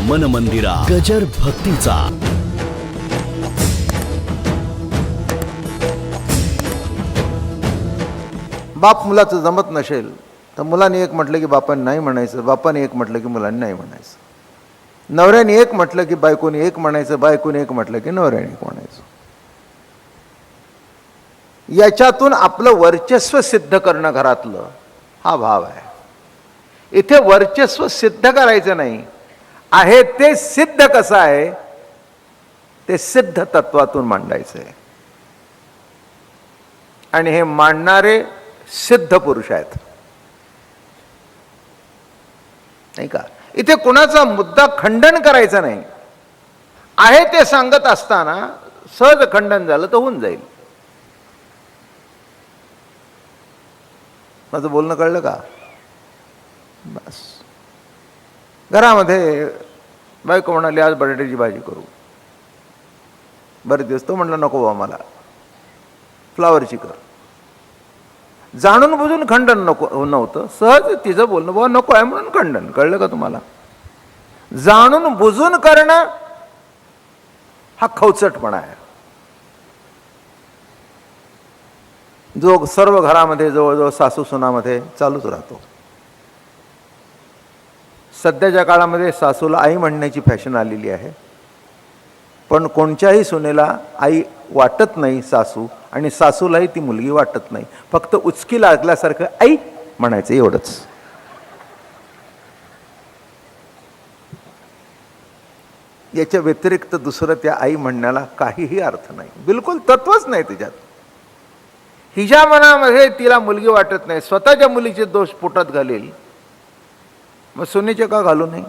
मन मंदिरा गजर भक्तीचा. बाप मुलाचं जमत नसेल तर मुलाने एक म्हटलं की बापाने नाही म्हणायचं, बापाने एक म्हटलं की मुलांनी नाही म्हणायचं, नवऱ्याने एक म्हटलं की बायकोने एक म्हणायचं, बायकोने एक म्हटलं की नवऱ्याने एक म्हणायचं. याच्यातून आपलं वर्चस्व सिद्ध करणं घरातलं हा भाव आहे. इथे वर्चस्व सिद्ध करायचं नाही आहे, ते सिद्ध कसं आहे ते सिद्ध तत्वातून मांडायचं आहे. आणि हे मांडणारे सिद्ध पुरुष आहेत, नाही का. इथे कुणाचा मुद्दा खंडन करायचा नाही, आहे ते सांगत असताना सहज खंडन झालं तर होऊन जाईल. माझं बोलणं कळलं का? बस. घरामध्ये बायको म्हणाली आज बटाट्याची भाजी करू, बरेच दिवस तो म्हणला नको बा मला, फ्लावरची कर. जाणून बुजून खंडन नको नव्हतं, सहज तिचं बोलणं बाबा नको आहे म्हणून खंडन. कळलं का तुम्हाला? जाणून बुजून करणं हा खवचटपणा आहे, जो सर्व घरामध्ये जवळजवळ सासू सुनामध्ये चालूच राहतो. सध्याच्या काळामध्ये सासूला आई म्हणण्याची फॅशन आलेली आहे, पण कोणत्याही सुनेला आई वाटत नाही सासू, आणि सासूलाही ती मुलगी वाटत नाही. फक्त उचकी लागल्यासारखं आई म्हणायचं एवढंच. याच्या व्यतिरिक्त दुसरं त्या आई म्हणण्याला काहीही अर्थ नाही, बिलकुल तत्वच नाही त्याच्यात. हिच्या मनामध्ये तिला मुलगी वाटत नाही, स्वतःच्या मुलीचे दोष पोटात घालेल, मग सुनेचे का घालू नाही?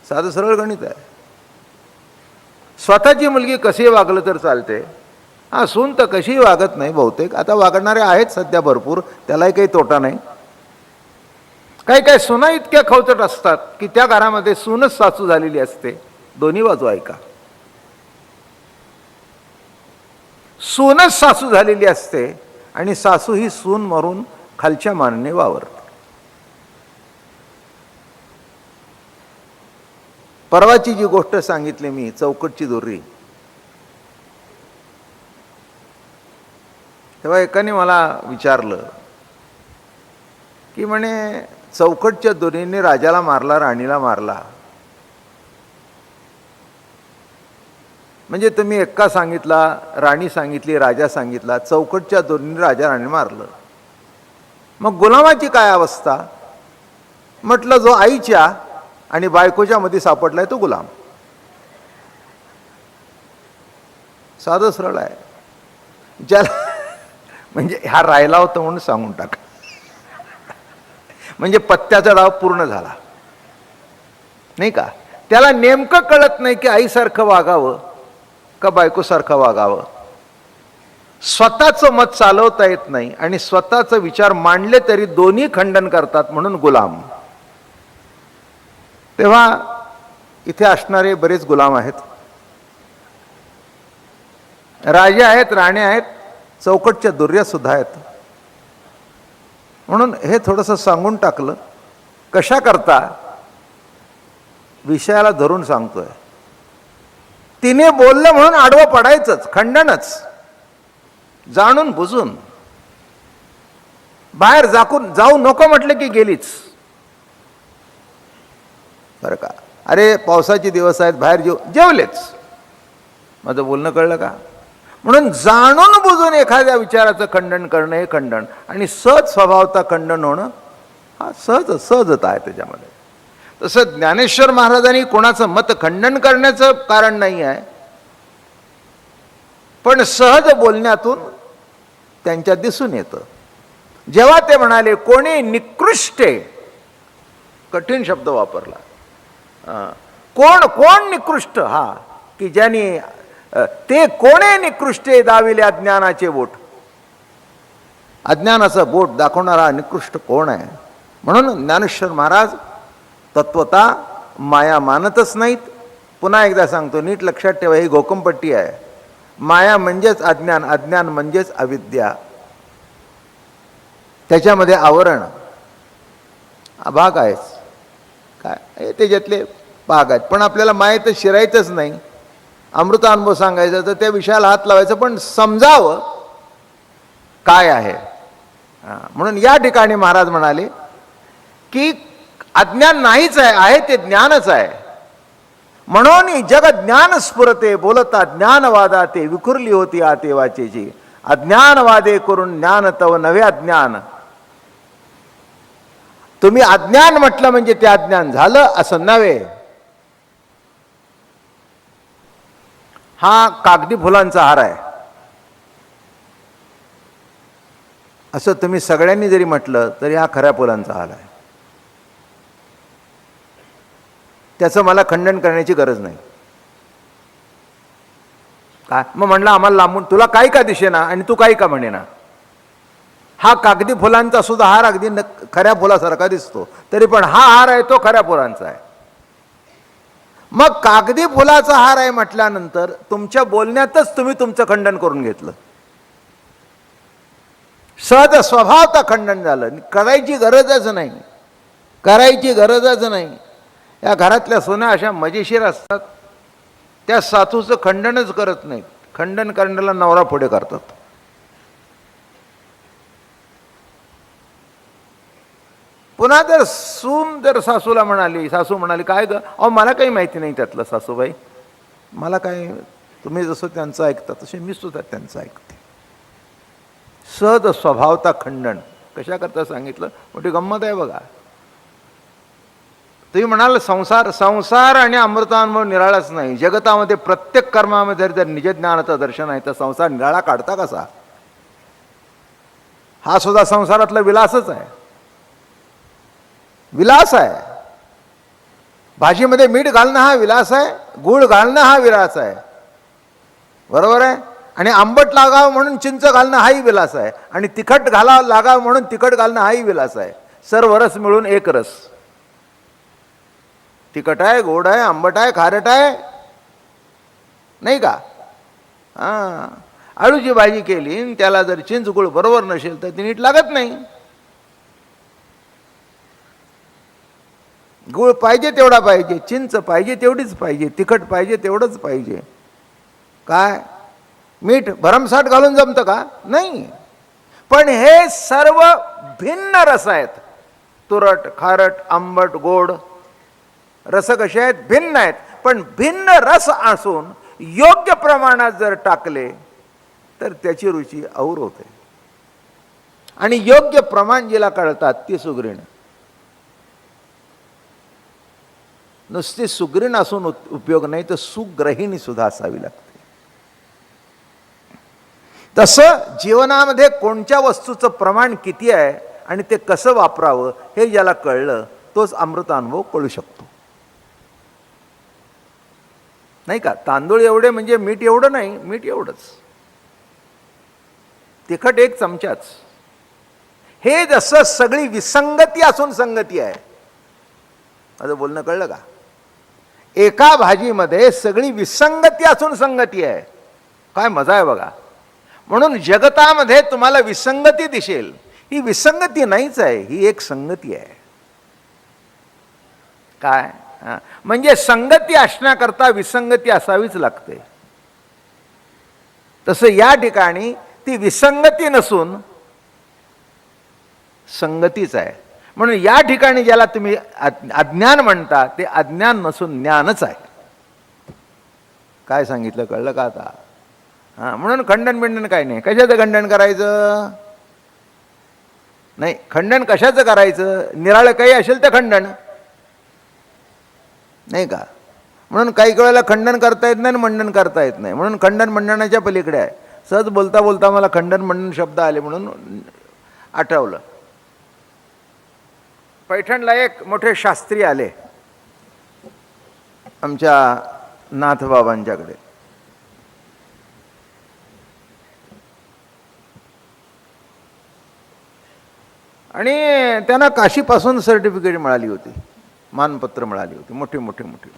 साधं सरळ गणित आहे. स्वतःची मुलगी कशी वागलं तर चालते, हा सून तर कशीही वागत नाही बहुतेक. आता वागणारे आहेत सध्या भरपूर, त्यालाही काही तोटा नाही. काही काही सुना इतक्या खवचट असतात की त्या घरामध्ये सूनच सासू झालेली असते. दोन्ही बाजू ऐका, सूनच सासू झालेली असते आणि सासू ही सून मरून खालच्या मानेने वावरते. परवाची जी गोष्ट सांगितली मी, चौकटची दोरी, तेव्हा एकाने मला विचारलं की म्हणे चौकटच्या दोरीने राजाला मारला, राणीला मारला, म्हणजे तुम्ही एक्का सांगितला, राणी सांगितली, राजा सांगितला, चौकटच्या दोरीने राजा राणी मारलं, मग गुलामाची काय अवस्था? म्हटलं जो आईच्या आणि बायकोच्या मध्ये सापडलाय तो गुलाम. साधं सरळ आहे. ज्याला म्हणजे हा राहिला होता म्हणून सांगून टाका, म्हणजे पत्त्याचा डाव पूर्ण झाला, नाही का. त्याला नेमकं कळत नाही की आईसारखं वागावं का बायकोसारखं वागावं. स्वतःचं मत चालवता येत नाही आणि स्वतःचे विचार मांडले तरी दोन्ही खंडन करतात, म्हणून गुलाम. तेव्हा इथे असणारे बरेच गुलाम आहेत, राजे आहेत, राण्या आहेत, चौकटच्या दुर्या सुद्धा आहेत. म्हणून हे थोडंसं सांगून टाकलं. कशा करता? विषयाला धरून सांगतोय. तिने बोललं म्हणून आडवं पडायचंच, खंडनच, जाणून बुजून. बाहेर जाऊ नको म्हटलं की गेलीच, बरं का. अरे पावसाचे दिवस आहेत, बाहेर जेवलेच. माझं बोलणं कळलं का? म्हणून जाणून बुजून एखाद्या विचाराचं खंडन करणं हे खंडन, आणि सहज स्वभावता खंडन होणं हा सहजता आहे त्याच्यामध्ये. तसं ज्ञानेश्वर महाराजांनी कोणाचं मत खंडन करण्याचं कारण नाही आहे, पण सहज बोलण्यातून त्यांच्यात दिसून येतं. जेव्हा ते म्हणाले कोणी निकृष्ट, कठीण शब्द वापरला, कोण निकृष्ट, हा की ज्यांनी ते कोणे निकृष्टे दाविले अज्ञानाचे बोट. अज्ञानाचं बोट दाखवणारा निकृष्ट कोण आहे? म्हणून ज्ञानेश्वर महाराज तत्वता माया मानतच नाहीत. पुन्हा एकदा सांगतो, नीट लक्षात ठेवा, ही घोकमपट्टी आहे. माया म्हणजेच अज्ञान, अज्ञान म्हणजेच अविद्या, त्याच्यामध्ये आवरण हा भाग आहेच. काय हे त्याच्यातले भाग आहेत. पण आपल्याला माहीत शिरायचंच नाही, अमृतानुभव सांगायचा तर त्या विषयाला हात लावायचं, पण समजावं काय आहे. म्हणून या ठिकाणी महाराज म्हणाले की अज्ञान नाहीच आहे, आहे ते ज्ञानच आहे. म्हणून जग ज्ञान स्फुरते बोलता ज्ञानवादा ते विखुरली होती आते वाचेची. अज्ञानवादे करून ज्ञान तव नवे अज्ञान. तुम्ही अज्ञान म्हटलं म्हणजे ते अज्ञान झालं असं नव्हे. हा कागदी फुलांचा हार आहे असं तुम्ही सगळ्यांनी जरी म्हटलं तरी हा खऱ्या फुलांचा हार आहे. त्याचं मला खंडन करण्याची गरज नाही. काय मग म्हणलं आम्हाला लांबून तुला काही का दिसेना आणि तू काही का म्हणेना. हा कागदी फुलांचा सुद्धा हार अगदी खऱ्या फुलासारखा दिसतो, तरी पण हा हार आहे तो खऱ्या फुलांचा आहे. मग कागदी फुलाचा हार आहे म्हटल्यानंतर तुमच्या बोलण्यातच तुम्ही तुमचं खंडन करून घेतलं. सहज स्वभावता खंडन झालं. करायची गरजच नाही, करायची गरजच नाही. या घरातल्या सुना अशा मजेशीर असतात, त्या साथूचं खंडनच करत नाहीत. खंडन करण्याला नवरा पुढे करतात. पुन्हा जर सून जर सासूला म्हणाली, सासू म्हणाली काय ग, अहो मला काही माहिती नाही त्यातलं सासूबाई, मला काय, तुम्ही जसं त्यांचं ऐकता तसे मी सुद्धा त्यांचं ऐकते. सहज स्वभावता खंडन कशा करता सांगितलं, मोठी गंमत आहे बघा. तुम्ही म्हणाल संसार, संसार आणि अमृतानुभव निराळाच नाही. जगतामध्ये प्रत्येक कर्मामध्ये जर निजज्ञानाचं दर्शन आहे तर संसार निराळा काढता कसा. हा सुद्धा संसारातला विलासच आहे, विलास आहे. भाजीमध्ये मीठ घालणं हा विलास आहे, गूळ घालणं हा विलास आहे, बरोबर आहे. आणि आंबट लागावं म्हणून चिंच घालणं हाही विलास आहे, आणि तिखट लागावं म्हणून तिखट घालणं हाही विलास आहे. सर्व रस मिळून एक रस. तिखट आहे, गोड आहे, आंबट आहे, खारट आहे, नाही का. आळूची भाजी केली त्याला जर चिंच गुळ बरोबर नसेल तर ती नीट लागत नाही. गुळ पाहिजे तेवढा पाहिजे, चिंच पाहिजे तेवढीच पाहिजे, तिखट पाहिजे तेवढंच पाहिजे. काय मीठ भरमसाठ घालून जमतं का, नाही. पण हे सर्व भिन्न रस आहेत. तुरट, खारट, आंबट, गोड रस कसे आहेत, भिन्न आहेत. पण भिन्न रस असून योग्य प्रमाणात जर टाकले तर त्याची रुची और होते. आणि योग्य प्रमाण जिला कळतात ती सुगृण. नुसती सुगृण असून उपयोग नाही, तर सुग्रहिणी सुद्धा असावी लागते. तसं जीवनामध्ये कोणत्या वस्तूचं प्रमाण किती आहे आणि ते कसं वापरावं हे ज्याला कळलं तोच अमृतानुभव कळू शकतो, नाही का. तांदूळ एवढे म्हणजे मीठ एवढं नाही, मीठ एवढंच, तिखट एक चमचाच. हे जसं सगळी विसंगती असून संगती आहे. माझं बोलणं कळलं का. एका भाजीमध्ये सगळी विसंगती असून संगती आहे. काय मजा आहे बघा. म्हणून जगतामध्ये तुम्हाला विसंगती दिसेल, ही विसंगती नाहीच आहे, ही एक संगती आहे. काय म्हणजे संगती असण्याकरता विसंगती असावीच लागते. तसं या ठिकाणी ती विसंगती नसून संगतीच आहे. म्हणून या ठिकाणी ज्याला तुम्ही अज्ञान म्हणता ते अज्ञान नसून ज्ञानच आहे. काय सांगितलं कळलं का आता. म्हणून खंडन बिंडन काय नाही. कशाचं खंडन करायचं नाही, खंडन कशाचं करायचं, निराळं काही असेल तर खंडन, नाही का. म्हणून काही वेळेला खंडन करता येत नाही, मंडन करता येत नाही. म्हणून खंडन मंडनाच्या पलीकडे आहे. सहज बोलता बोलता मला खंडन मंडन शब्द आले म्हणून आठवलं. पैठणला एक मोठे शास्त्री आले आमच्या नाथबाबांच्याकडे. आणि त्यांना काशीपासून सर्टिफिकेट मिळाली होती, मानपत्र मिळाली होती, मोठी मोठी मोठी.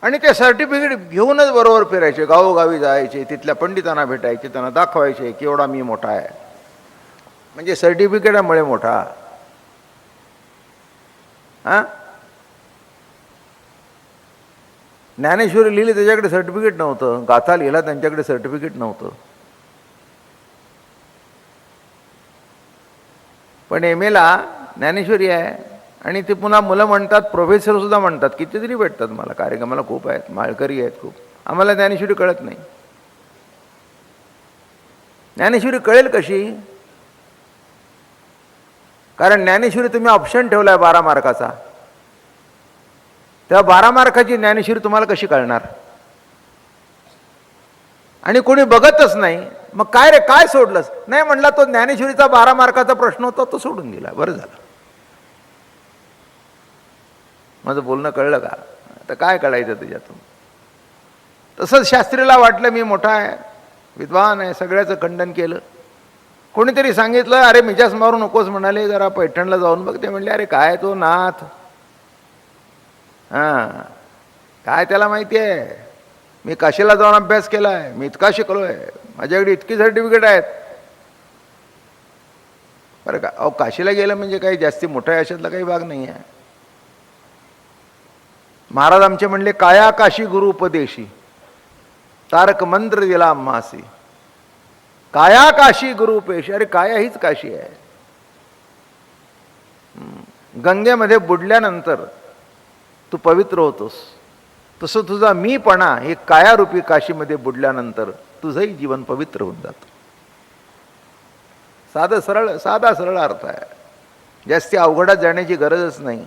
आणि ते सर्टिफिकेट घेऊनच बरोबर फिरायचे, गावोगावी जायचे, तिथल्या पंडितांना भेटायचे, त्यांना दाखवायचे की एवढा मी मोठा आहे. म्हणजे सर्टिफिकेटामुळे मोठा. हां, ज्ञानेश्वरी लिहिली त्याच्याकडे सर्टिफिकेट नव्हतं, गाथा लिहिला त्यांच्याकडे सर्टिफिकेट नव्हतं. पण एम एला ज्ञानेश्वरी आहे आणि ते पुन्हा मुलं म्हणतात, प्रोफेसरसुद्धा म्हणतात, कितीतरी भेटतात मला, कार्यक्रमाला खूप आहेत, माळकरी आहेत खूप, आम्हाला ज्ञानेश्वरी कळत नाही. ज्ञानेश्वरी कळेल कशी? कारण ज्ञानेश्वरी तुम्ही ऑप्शन ठेवलाय 12 मार्काचा, तेव्हा 12 मार्काची ज्ञानेश्वरी तुम्हाला कशी कळणार? आणि कोणी बघतच नाही, मग काय रे, काय सोडलंस? नाही म्हणला, तो ज्ञानेश्वरीचा 12 मार्काचा प्रश्न होता, तो सोडून दिला, बरं झालं. माझं बोलणं कळलं का? आता काय कळायचं त्याच्यातून? तसंच शास्त्रीला वाटलं मी मोठा आहे, विद्वान आहे, सगळ्याचं खंडन केलं. कोणीतरी सांगितलं, अरे मिजास मारू नकोस, म्हणाले जरा पैठणला जाऊन बघ. ते म्हणले, अरे काय तो नाथ, हां काय त्याला माहिती आहे, मी काशीला जाऊन अभ्यास केला आहे, मी इतका शिकलोय, माझ्याकडे इतकी सर्टिफिकेट आहेत. बरं का? अहो, काशीला गेलं म्हणजे काही जास्ती मोठा अशातला काही भाग नाही आहे. महाराज आमचे म्हणले, काया काशी गुरु उपदेशी, तारक मंत्र दिला आम्हासी. काया काशी गुरु उपदेशी. अरे काया हीच काशी आहे. गंगेमध्ये बुडल्यानंतर तू पवित्र होतोस, तसं तुझा मीपणा हे कायारूपी काशीमध्ये बुडल्यानंतर तुझंही जीवन पवित्र होऊन जातं. साधा सरळ अर्थ आहे, जास्ती अवघडात जाण्याची गरजच नाही.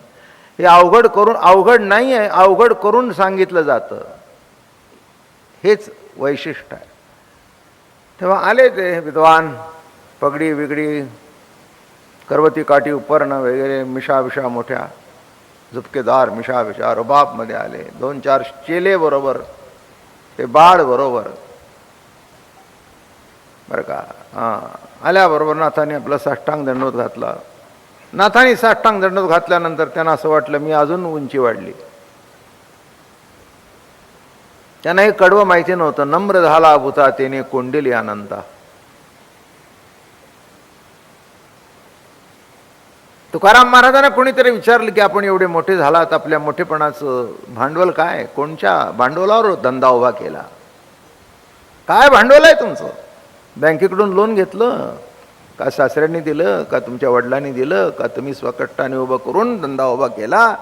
हे अवघड नाही आहे, अवघड करून सांगितलं जातं, हेच वैशिष्ट्य आहे. तेव्हा आले ते विद्वान, पगडी बिगडी, करवती काठी उपरणं वगैरे, मिशा मोठ्या, झुपकेदार मिशा रुबाबमध्ये आले. 2-4 चेले बरोबर, ते बाळ बरोबर, बरं का? हां, आल्याबरोबर नाथाने आपला साष्टांग दंडोत घातला. नाथाने साष्टांग दंडोत घातल्यानंतर त्यांना असं वाटलं मी अजून उंची वाढली. त्यांना हे कडवं माहिती नव्हतं. नम्र झाला भूता तेने कोंडिली आनंदा. तुकाराम महाराजांना कोणीतरी विचारलं की आपण एवढे मोठे झालात, आपल्या मोठेपणाचं भांडवल काय, कोणत्या भांडवलावर धंदा उभा केला, काय भांडवल आहे तुमचं? बँकेकडून लोन घेतलं का, सासऱ्यांनी दिलं का, तुमच्या वडिलांनी दिलं का, तुम्ही स्वकष्टाने उभं करून धंदा उभा केला?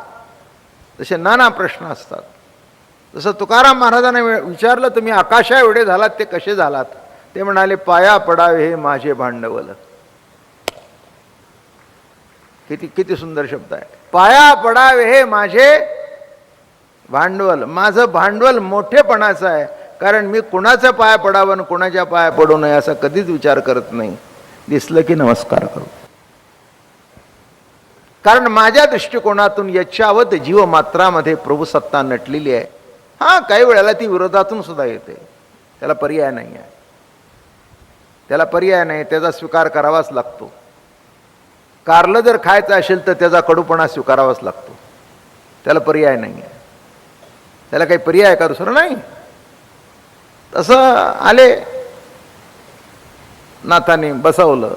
तसे नाना प्रश्न असतात. जसं तुकाराम महाराजांना विचारलं, तुम्ही आकाशा एवढे झालात ते कसे झालात? ते म्हणाले, पाया पडावे हे माझे भांडवल. किती सुंदर शब्द आहे. पाया पडावे हे माझे भांडवल. माझं भांडवल मोठेपणाचं आहे, कारण मी कुणाचा पाया पडावं आणि कुणाच्या पाया पडू नये असा कधीच विचार करत नाही. दिसलं की नमस्कार करू, कारण माझ्या दृष्टिकोनातून यच्छावत जीवमात्रामध्ये प्रभू सत्ता नटलेली आहे. हां, काही वेळेला ती विरोधातून सुद्धा येते, त्याला पर्याय नाही आहे, त्याचा स्वीकार करावाच लागतो. कारलं जर खायचं असेल तर त्याचा कडूपणा स्वीकारावाच लागतो, त्याला पर्याय नाही आहे. त्याला काही पर्याय आहे का दुसरं? नाही. तसं आले, नाथाने बसवलं,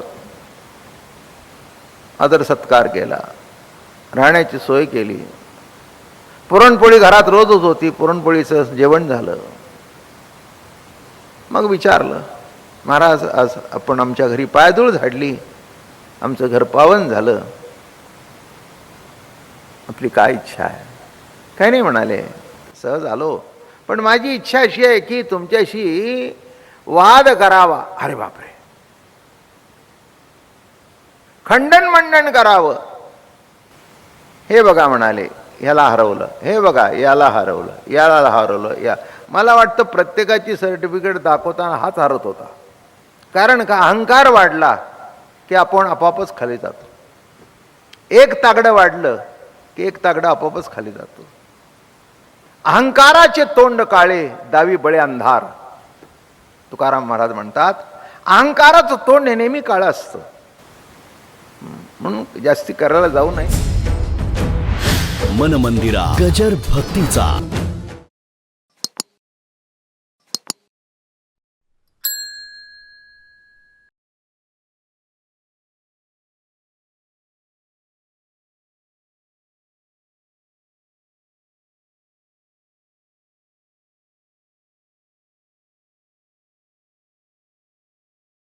आदर सत्कार केला, राहण्याची सोय केली. पुरणपोळी घरात रोजच होती, पुरणपोळीचं जेवण झालं. मग विचारलं, महाराज आज आपण आमच्या घरी पायधूळ झाडली, आमचं घर पावन झालं, आपली काय इच्छा आहे? काही नाही म्हणाले, सहज आलो, पण माझी इच्छा अशी आहे की तुमच्याशी वाद करावा. अरे बापरे, खंडन मंडन करावं. हे बघा म्हणाले, ह्याला हरवलं, हे बघा याला हरवलं, याला हरवलं. मला वाटतं प्रत्येकाची सर्टिफिकेट दाखवताना हाच हरत होता. कारण का, अहंकार वाढला की आपण आपोआपच खाली जातो. एक तागडं वाढलं की एक तागडं आपोआपच खाली जातो. अहंकाराचे तोंड काळे, दावी बळे अंधार. तुकाराम महाराज म्हणतात, अहंकाराचं तोंड हे नेहमी काळं असतं, म्हणून जास्ती करायला जाऊ नये. मन मंदिरा गजर भक्तीचा.